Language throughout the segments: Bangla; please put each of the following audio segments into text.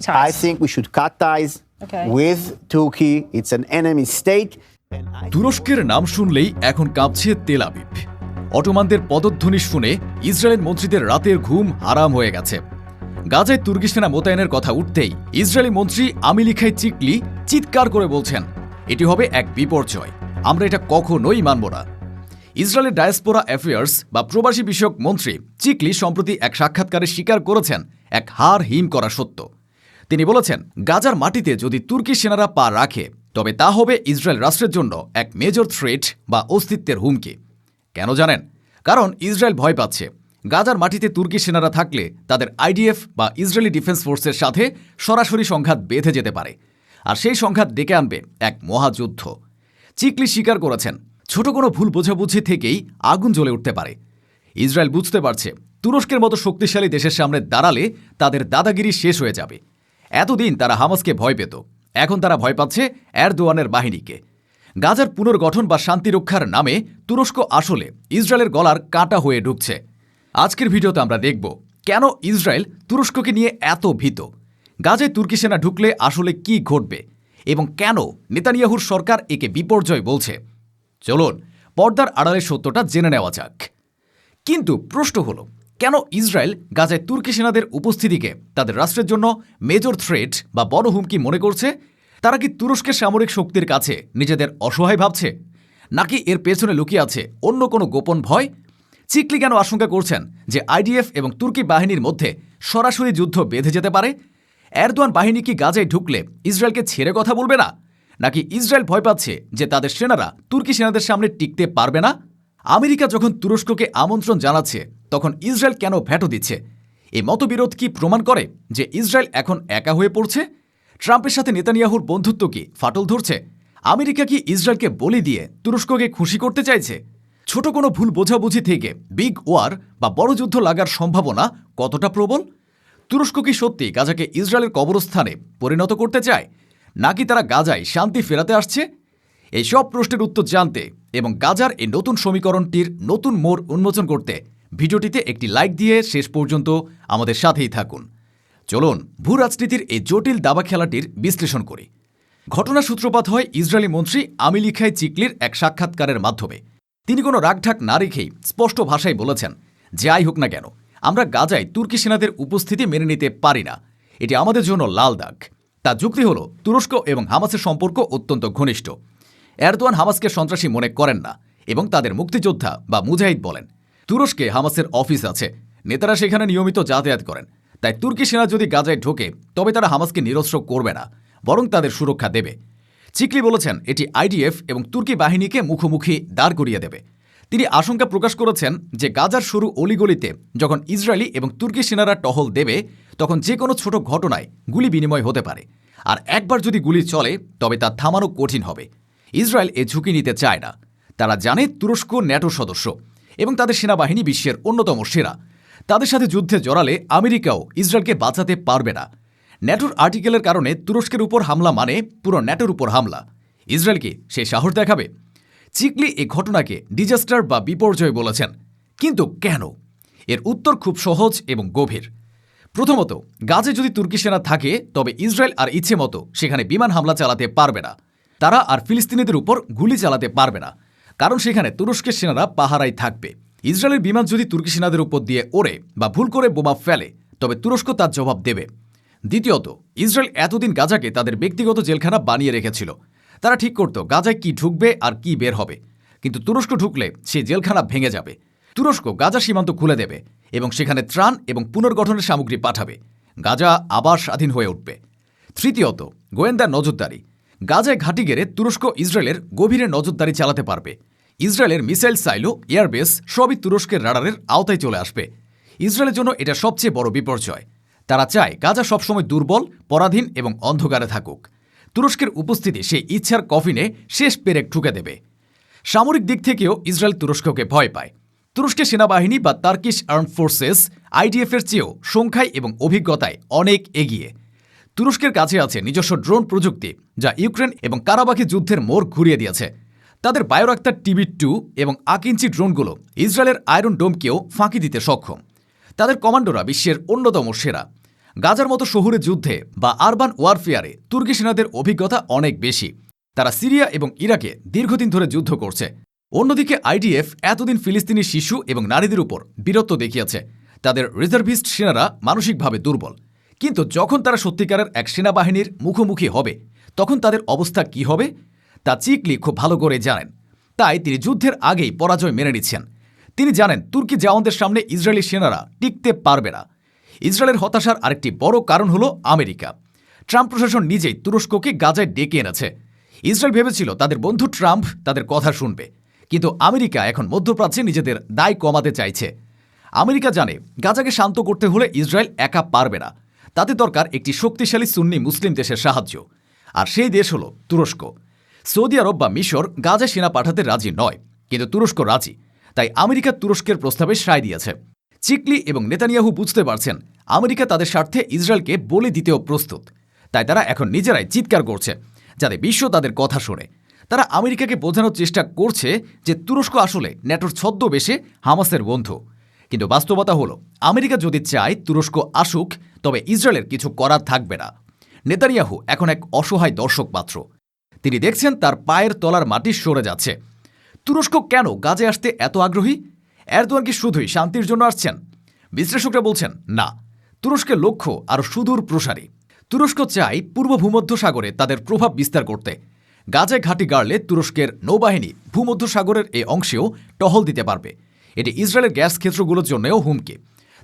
I think we should cut ties with Turkey. It's an enemy state. তুরস্কের নাম শুনলেই এখন কাঁপছে তেল আবিব। অটোমানদের পদধ্বনি শুনে ইসরায়েলের মন্ত্রীদের রাতের ঘুম হারাম হয়ে গেছে। গাজায় তুর্কি সেনা মোতায়েনের কথা উঠতেই ইসরায়েলি মন্ত্রী আমিলিখাই চিকলি চিৎকার করে বলছেন, এটি হবে এক বিপর্যয়, আমরা এটা কখনোই মানব না। ইসরায়েলের ডায়াসপোরা অ্যাফেয়ার্স বা প্রবাসী বিষয়ক মন্ত্রী চিকলি সম্প্রতি এক সাক্ষাৎকারে স্বীকার করেছেন এক হার হিম করা সত্য। তিনি বলেছেন, গাজার মাটিতে যদি তুর্কি সেনারা পা রাখে তবে তা হবে ইসরায়েল রাষ্ট্রের জন্য এক মেজর থ্রেট বা অস্তিত্বের হুমকি। কেন জানেন? কারণ ইসরায়েল ভয় পাচ্ছে গাজার মাটিতে তুর্কি সেনারা থাকলে তাদের আইডিএফ বা ইসরায়েলি ডিফেন্স ফোর্সের সাথে সরাসরি সংঘাত বেঁধে যেতে পারে, আর সেই সংঘাত ডেকে আনবে এক মহাযুদ্ধ। চিকলি স্বীকার করেছেন, ছোট কোনো ভুল বোঝাবুঝি থেকেই আগুন জ্বলে উঠতে পারে। ইসরায়েল বুঝতে পারছে তুরস্কের মতো শক্তিশালী দেশের সামনে দাঁড়ালে তাদের দাদাগিরি শেষ হয়ে যাবে। এতদিন তারা হামাসকে ভয় পেত, এখন তারা ভয় পাচ্ছে এরদোয়ানের বাহিনীকে। গাজার পুনর্গঠন বা শান্তি রক্ষার নামে তুরস্ক আসলে ইসরায়েলের গলার কাঁটা হয়ে ঢুকছে। আজকের ভিডিওতে আমরা দেখব কেন ইসরায়েল তুরস্ককে নিয়ে এত ভীত, গাজায় তুর্কি সেনা ঢুকলে আসলে কি ঘটবে, এবং কেন নেতানিয়াহুর সরকার একে বিপর্যয় বলছে। চলুন পর্দার আড়ালের সত্যটা জেনে নেওয়া যাক। কিন্তু প্রশ্ন হলো, কেন ইসরায়েল গাজায় তুর্কি সেনাদের উপস্থিতিকে তাদের রাষ্ট্রের জন্য মেজর থ্রেট বা বড় হুমকি মনে করছে? তারা কি তুরস্কের সামরিক শক্তির কাছে নিজেদের অসহায় ভাবছে, নাকি এর পেছনে লুকিয়ে আছে অন্য কোনো গোপন ভয়? চিকলি কেন আশঙ্কা করছেন যে আইডিএফ এবং তুর্কি বাহিনীর মধ্যে সরাসরি যুদ্ধ বেঁধে যেতে পারে? এরদোয়ান বাহিনী কি গাজায় ঢুকলে ইসরায়েলকে ছেড়ে কথা বলবে না, নাকি ইসরায়েল ভয় পাচ্ছে যে তাদের সেনারা তুর্কি সেনাদের সামনে টিকতে পারবে না? আমেরিকা যখন তুরস্ককে আমন্ত্রণ জানাচ্ছে তখন ইসরায়েল কেন ভেটো দিচ্ছে? এই মতবিরোধ কি প্রমাণ করে যে ইসরায়েল এখন একা হয়ে পড়ছে? ট্রাম্পের সাথে নেতানিয়াহুর বন্ধুত্ব কি ফাটল ধরছে? আমেরিকা কি ইসরায়েলকে বলি দিয়ে তুরস্ককে খুশি করতে চাইছে? ছোট কোনো ভুল বোঝাবুঝি থেকে বিগ ওয়ার বা বড় যুদ্ধ লাগার সম্ভাবনা কতটা প্রবল? তুরস্ক কি সত্যি গাজাকে ইসরায়েলের কবরস্থানে পরিণত করতে চায়, নাকি তারা গাজায় শান্তি ফেরাতে আসছে? এই সব প্রশ্নের উত্তর জানতে এবং গাজার এই নতুন সমীকরণটির নতুন মোড় উন্মোচন করতে ভিডিওটিতে একটি লাইক দিয়ে শেষ পর্যন্ত আমাদের সাথেই থাকুন। চলুন ভূ রাজনীতির এই জটিল দাবা খেলাটির বিশ্লেষণ করি। ঘটনা সূত্রপাত হয় ইসরায়েলি মন্ত্রী আমিলিখাই চিকলির এক সাক্ষাৎকারের মাধ্যমে। তিনি কোনো রাগঢাক না রেখেই স্পষ্ট ভাষায় বলেছেন, যাই হোক না কেন আমরা গাজায় তুর্কি সেনাদের উপস্থিতি মেনে নিতে পারি না, এটি আমাদের জন্য লাল দাগ। তার যুক্তি হল তুরস্ক এবং হামাসের সম্পর্ক অত্যন্ত ঘনিষ্ঠ। এরদোয়ান হামাসকে সন্ত্রাসী মনে করেন না এবং তাদের মুক্তিযোদ্ধা বা মুজাহিদ বলেন। তুরস্কে হামাসের অফিস আছে, নেতারা সেখানে নিয়মিত যাতায়াত করেন। তাই তুর্কি সেনা যদি গাজায় ঢোকে তবে তারা হামাসকে নিরস্ত্র করবে না, বরং তাদের সুরক্ষা দেবে। চিকলি বলেছেন, এটি আইডিএফ এবং তুর্কি বাহিনীকে মুখোমুখি দাঁড় করিয়ে দেবে। তিনি আশঙ্কা প্রকাশ করেছেন যে গাজার সরু অলিগলিতে যখন ইসরায়েলি এবং তুর্কি সেনারা টহল দেবে তখন যে কোনো ছোট ঘটনায় গুলি বিনিময় হতে পারে, আর একবার যদি গুলি চলে তবে তা থামানো কঠিন হবে। ইসরায়েল এ ঝুঁকি নিতে চায় না। তারা জানে তুরস্ক ন্যাটো সদস্য এবং তাদের সেনাবাহিনী বিশ্বের অন্যতম সেরা। তাদের সাথে যুদ্ধে জড়ালে আমেরিকাও ইসরায়েলকে বাঁচাতে পারবে না। ন্যাটোর আর্টিকেলের কারণে তুরস্কের উপর হামলা মানে পুরো ন্যাটোর উপর হামলা। ইসরায়েল কি সেই সাহস দেখাবে? চিকলি এই ঘটনাকে ডিজাস্টার বা বিপর্যয় বলেছেন। কিন্তু কেন? এর উত্তর খুব সহজ এবং গভীর। প্রথমত, গাজে যদি তুর্কি সেনা থাকে তবে ইসরায়েল আর ইচ্ছে মতো সেখানে বিমান হামলা চালাতে পারবে না। তারা আর ফিলিস্তিনিদের উপর গুলি চালাতে পারবে না, কারণ সেখানে তুরস্কের সেনারা পাহারায় থাকবে। ইসরায়েলের বিমান যদি তুর্কি সেনাদের উপর দিয়ে ওড়ে বা ভুল করে বোমা ফেলে তবে তুরস্ক তার জবাব দেবে। দ্বিতীয়ত, ইসরায়েল এতদিন গাজাকে তাদের ব্যক্তিগত জেলখানা বানিয়ে রেখেছিল। তারা ঠিক করত গাজায় কি ঢুকবে আর কি বের হবে, কিন্তু তুরস্ক ঢুকলে সেই জেলখানা ভেঙে যাবে। তুরস্ক গাজা সীমান্ত খুলে দেবে এবং সেখানে ত্রাণ এবং পুনর্গঠনের সামগ্রী পাঠাবে। গাজা আবার স্বাধীন হয়ে উঠবে। তৃতীয়ত, গোয়েন্দা নজরদারি। গাজায় ঘাঁটি গেড়ে তুরস্ক ইসরায়েলের গভীরে নজরদারি চালাতে পারবে। ইসরায়েলের মিসাইল সাইলো, এয়ারবেস সবই তুরস্কের রাডারের আওতায় চলে আসবে। ইসরায়েলের জন্য এটা সবচেয়ে বড় বিপর্যয়। তারা চায় গাজা সবসময় দুর্বল, পরাধীন এবং অন্ধকারে থাকুক। তুরস্কের উপস্থিতি সেই ইচ্ছার কফিনে শেষ পেরেক ঠুকে দেবে। সামরিক দিক থেকেও ইসরায়েল তুরস্ককে ভয় পায়। তুরস্কের সেনাবাহিনী বা টার্কিশ আর্মড ফোর্সেস আইডিএফের চেয়েও সংখ্যায় এবং অভিজ্ঞতায় অনেক এগিয়ে। তুরস্কের কাছে আছে নিজস্ব ড্রোন প্রযুক্তি, যা ইউক্রেন এবং কারাবাখি যুদ্ধের মোড় ঘুরিয়ে দিয়েছে। তাদের বায়োরাক্তার TB2 এবং আকিঞ্চি ড্রোনগুলো ইসরায়েলের আয়রন ডোমকেও ফাঁকি দিতে সক্ষম। তাদের কমান্ডোরা বিশ্বের অন্যতম সেরা। গাজার মতো শহুরে যুদ্ধে বা আরবান ওয়ারফেয়ারে তুর্কি সেনাদের অভিজ্ঞতা অনেক বেশি। তারা সিরিয়া এবং ইরাকে দীর্ঘদিন ধরে যুদ্ধ করছে। অন্যদিকে আইডিএফ এতদিন ফিলিস্তিনি শিশু এবং নারীদের উপর বীরত্ব দেখিয়েছে। তাদের রিজার্ভিস্ট সেনারা মানসিকভাবে দুর্বল, কিন্তু যখন তারা সত্যিকারের এক সেনাবাহিনীর মুখোমুখি হবে তখন তাদের অবস্থা কি হবে তা চিকলি খুব ভালো করে জানেন। তাই তিনি যুদ্ধের আগেই পরাজয় মেনে নিচ্ছেন। তিনি জানেন তুর্কি জওয়ানদের সামনে ইসরায়েলি সেনারা টিকতে পারবে না। ইসরায়েলের হতাশার আরেকটি বড় কারণ হল আমেরিকা। ট্রাম্প প্রশাসন নিজেই তুরস্ককে গাজায় ডেকে এনেছে। ইসরায়েল ভেবেছিল তাদের বন্ধু ট্রাম্প তাদের কথা শুনবে, কিন্তু আমেরিকা এখন মধ্যপ্রাচ্যে নিজেদের দায় কমাতে চাইছে। আমেরিকা জানে গাজাকে শান্ত করতে হলে ইসরায়েল একা পারবে না, তাতে দরকার একটি শক্তিশালী সুন্নি মুসলিম দেশের সাহায্য, আর সেই দেশ হল তুরস্ক। সৌদি আরব বা মিশর গাজায় সেনা পাঠাতে রাজি নয়, কিন্তু তুরস্ক রাজি। তাই আমেরিকা তুরস্কের প্রস্তাবে সায় দিয়েছে। চিকলি এবং নেতানিয়াহু বুঝতে পারছেন আমেরিকা তাদের স্বার্থে ইসরায়েলকে বলি দিতেও প্রস্তুত। তাই তারা এখন নিজেরাই চিৎকার করছে যাতে বিশ্ব তাদের কথা শোনে। তারা আমেরিকাকে বোঝানোর চেষ্টা করছে যে তুরস্ক আসলে ন্যাটোর ছদ্মবেশে হামাসের বন্ধু। কিন্তু বাস্তবতা হলো আমেরিকা যদি চায় তুরস্ক আসুক, তবে ইসরায়েলের কিছু করার থাকবে না। নেতানিয়াহু এখন এক অসহায় দর্শক মাত্র। তিনি দেখছেন তার পায়ের তলার মাটি সরে যাচ্ছে। তুরস্ক কেন গাজায় আসতে এত আগ্রহী? এরদোয়ান কি শুধুই শান্তির জন্য আসছেন? বিশ্লেষকরা বলছেন না, তুরস্কের লক্ষ্য আরও সুদূর প্রসারী। তুরস্ক চায় পূর্ব ভূমধ্যসাগরে তাদের প্রভাব বিস্তার করতে। গাজায় ঘাঁটি গাড়লে তুরস্কের নৌবাহিনী ভূমধ্যসাগরের এই অংশেও টহল দিতে পারবে। এটি ইসরায়েলের গ্যাস ক্ষেত্রগুলোর জন্যও হুমকি।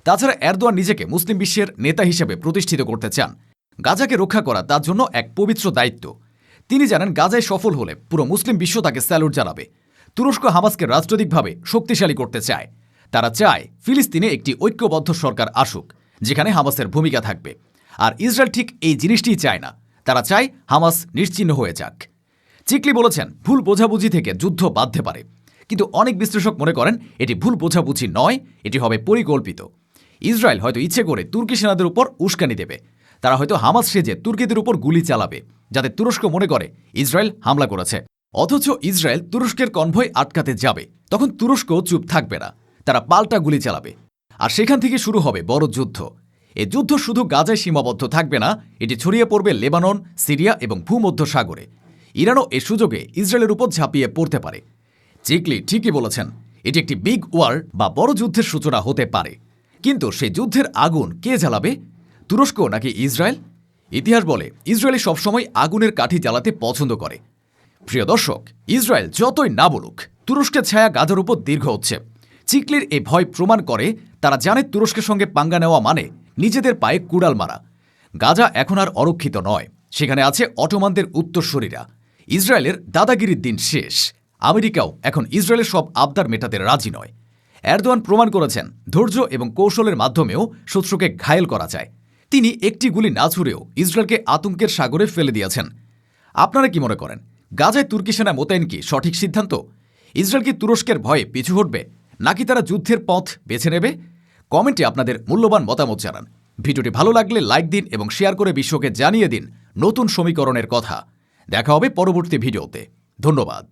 তাছাড়া এরদোয়ান নিজেকে মুসলিম বিশ্বের নেতা হিসেবে প্রতিষ্ঠিত করতে চান। গাজাকে রক্ষা করা তার জন্য এক পবিত্র দায়িত্ব। তিনি জানেন গাজায় সফল হলে পুরো মুসলিম বিশ্ব তাকে স্যালুট জানাবে। তুরস্ক হামাসকে রাজনৈতিকভাবে শক্তিশালী করতে চায়। তারা চায় ফিলিস্তিনে একটি ঐক্যবদ্ধ সরকার আসুক, যেখানে হামাসের ভূমিকা থাকবে। আর ইসরায়েল ঠিক এই জিনিসটিই চায় না। তারা চায় হামাস নিশ্চিহ্ন হয়ে যাক। চিকলি বলেছেন ভুল বোঝাবুঝি থেকে যুদ্ধ বাঁধতে পারে, কিন্তু অনেক বিশ্লেষক মনে করেন এটি ভুল বোঝাবুঝি নয়, এটি হবে পরিকল্পিত। ইসরায়েল হয়তো ইচ্ছে করে তুর্কি সেনাদের উপর উস্কানি দেবে। তারা হয়তো হামাস সেজে তুর্কিদের উপর গুলি চালাবে, যাতে তুরস্ক মনে করে ইসরায়েল হামলা করেছে। অথচ ইসরায়েল তুরস্কের কনভয় আটকাতে যাবে, তখন তুরস্ক চুপ থাকবে না, তারা পাল্টা গুলি চালাবে। আর সেখান থেকে শুরু হবে বড় যুদ্ধ। এই যুদ্ধ শুধু গাজায় সীমাবদ্ধ থাকবে না, এটি ছড়িয়ে পড়বে লেবানন, সিরিয়া এবং ভূমধ্যসাগরে। ইরানও এ সুযোগে ইসরায়েলের উপর ঝাঁপিয়ে পড়তে পারে। চিকলি ঠিকই বলেছেন, এটি একটি বিগ ওয়ার বা বড় যুদ্ধের সূচনা হতে পারে। কিন্তু সেই যুদ্ধের আগুন কে জ্বালাবে, তুরস্ক নাকি ইসরায়েল? ইতিহাস বলে ইসরায়েলি সবসময় আগুনের কাঠি জ্বালাতে পছন্দ করে। প্রিয় দর্শক, ইসরায়েল যতই না বলুক, তুরস্কের ছায়া গাজার উপর দীর্ঘ হচ্ছে। চিকলির এই ভয় প্রমাণ করে তারা জানে তুরস্কের সঙ্গে পাঙ্গা নেওয়া মানে নিজেদের পায়ে কুড়াল মারা। গাজা এখন আর অরক্ষিত নয়, সেখানে আছে অটোমানদের উত্তরসূরিরা। ইসরায়েলের দাদাগিরির দিন শেষ। আমেরিকাও এখন ইসরায়েলের সব আবদার মেটাতে রাজি নয়। এরদোয়ান প্রমাণ করেছেন ধৈর্য এবং কৌশলের মাধ্যমেও শত্রুকে ঘায়েল করা যায়। তিনি একটি গুলি না ছুড়েও ইসরায়েলকে আতঙ্কের সাগরে ফেলে দিয়েছেন। আপনারা কি মনে করেন, গাজায় তুর্কি সেনা মোতায়েন কি সঠিক সিদ্ধান্ত? ইসরায়েল কি তুরস্কের ভয়ে পিছু হটবে, নাকি তারা যুদ্ধের পথ বেছে নেবে? কমেন্টে আপনাদের মূল্যবান মতামত জানান। ভিডিওটি ভালো লাগলে লাইক দিন এবং শেয়ার করে বিশ্বকে জানিয়ে দিন নতুন সমীকরণের কথা। দেখা হবে পরবর্তী ভিডিওতে। ধন্যবাদ।